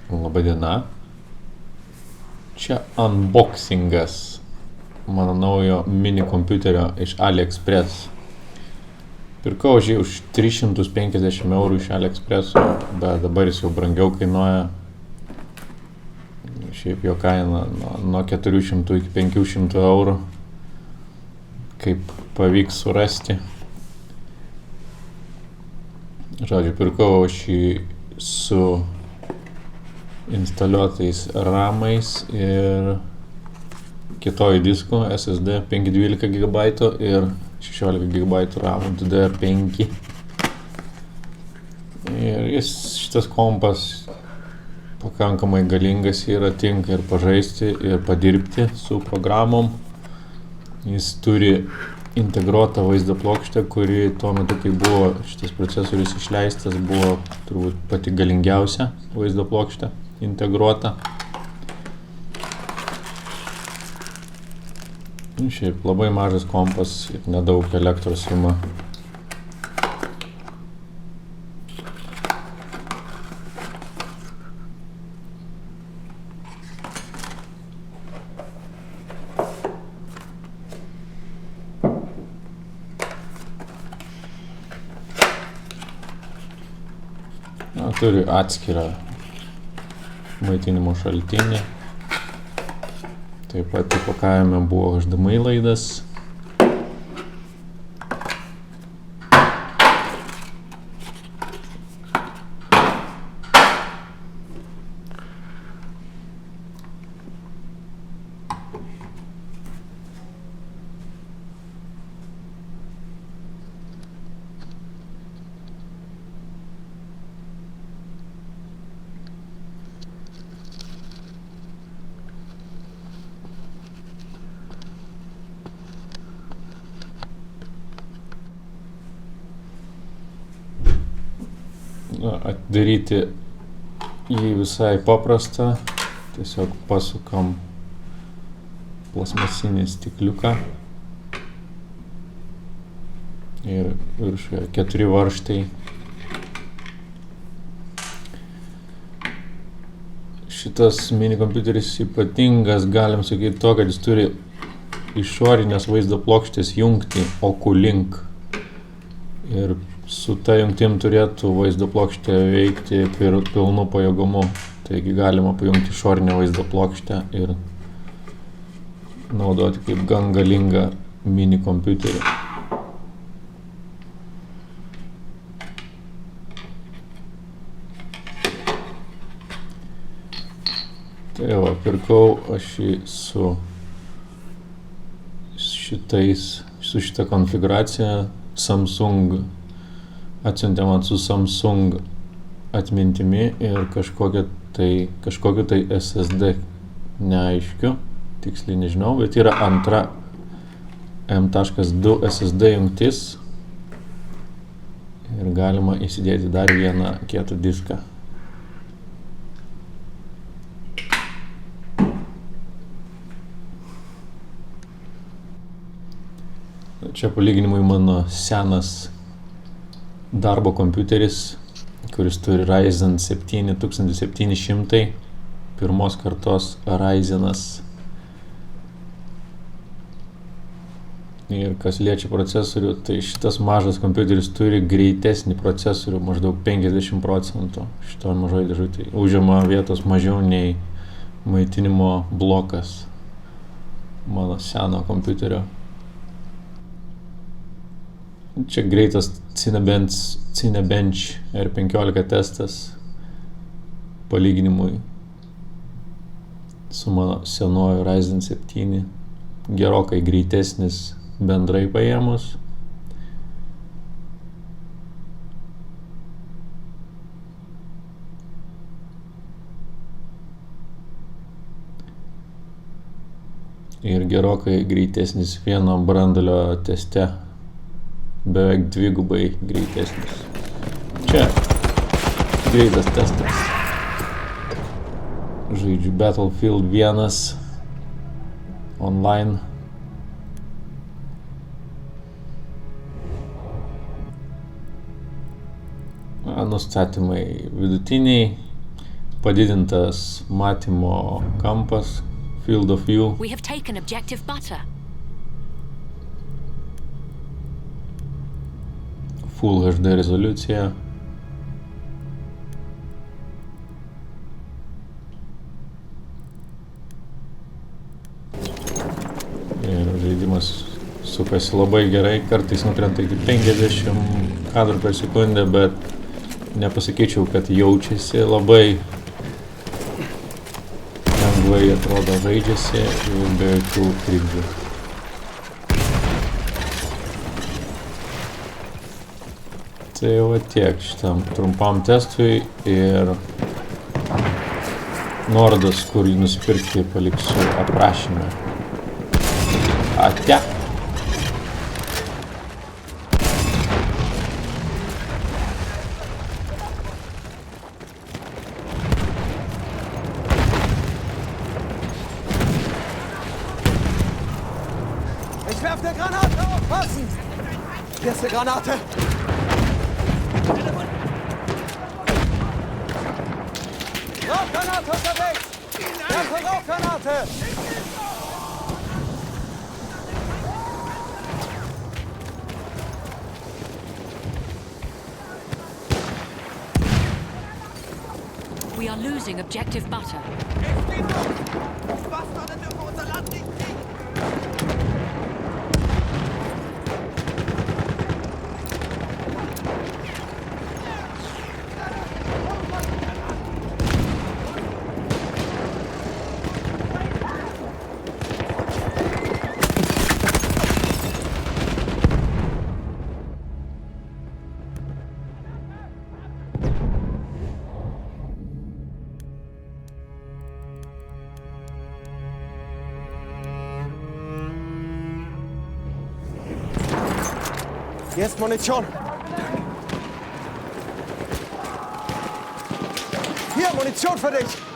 Labadiena. Čia unboxingas mano naujo mini kompiuterio iš AliExpress. Pirkau aš jį už 350 eurų iš AliExpresso, bet dabar jis jau brangiau kainuoja. Šiaip jo kaina nuo 400 iki 500 eurų. Kaip pavyks surasti. Žodžiu, pirkau aš jį su instaliuotais ramais ir kitoji disku SSD 512 GB ir 16 GB RAM DDR5. Ir šitas kompas pakankamai galingas yra, tinka ir pažaisti, ir padirbti su programom. Jis turi integruotą vaizdo plokštę, kuri tuo metu, kai buvo šitas procesorius išleistas, buvo turbūt pati galingiausia vaizdo plokštė integruota. Šiaip labai mažas kompas ir nedaug elektros ima. Turi atskirą maitinimo šaltinį. Taip pat įpakavime buvo HDMI laidas. Atidaryti jį visai paprasta, tiesiog pasukam plastmasinį stikliuką ir viršuje 4 varžtai. Šitas mini kompiuteris ypatingas, galim sakyti to, kad jis turi išorinės vaizdo plokštės jungtį Oculink ir su ta jungtim turėtų vaizdo plokštė veikti pilnu pajėgumu. Taigi galima pajungti išorinę vaizdo plokštę ir naudoti kaip gan galingą mini kompiuterį. Tai va, pirkau aš jį su šita konfiguracija. Samsung atsiuntė man su Samsung atmintimi ir kažkokiu tai SSD neaiškiu, tiksliai nežinau, bet yra antra M.2 SSD jungtis ir galima įsidėti dar vieną kietą diską. Čia palyginimui mano senas darbo kompiuteris, kuris turi Ryzen 7 1700, pirmos kartos Ryzenas. Ir kas liečia procesorių, tai šitas mažas kompiuteris turi greitesnį procesorių, maždaug 50%. Šito mažoji dėžutė užima vietos mažiau nei maitinimo blokas mano seno kompiuterio. Čia greitas Cinebench R15 testas palyginimui su mano senuoju Ryzen 7, gerokai greitesnis bendrai paėmus. Ir gerokai greitesnis vieno branduolio teste. Beveik dvigubai greitesnis. Čia greitas testas. Žaidžiu Battlefield 1 online. Nustatymai vidutiniai, padidintas matymo kampas, field of view. We have taken objective butter. Full HD rezoliucija. Ir žaidimas sukasi labai gerai, kartais nukrenta iki 50 kadrų per sekundę, bet nepasakyčiau, kad jaučiasi labai lengvai, atrodo, žaidžiasi ir be jokių trikdžių. Tai va tiek šitam trumpam testui ir nuorodas, kur jį nusipirkti, paliksiu aprašyme. Ate! Ich werf eine Granate, aufpassen! Hier ist eine Granate! Rauchgranate unterwegs! Werfe Rauchgranate! We are losing objective butter. Bastarde dürfen unser Land nicht kriegen! Hier ist Munition. Hier, Munition für dich.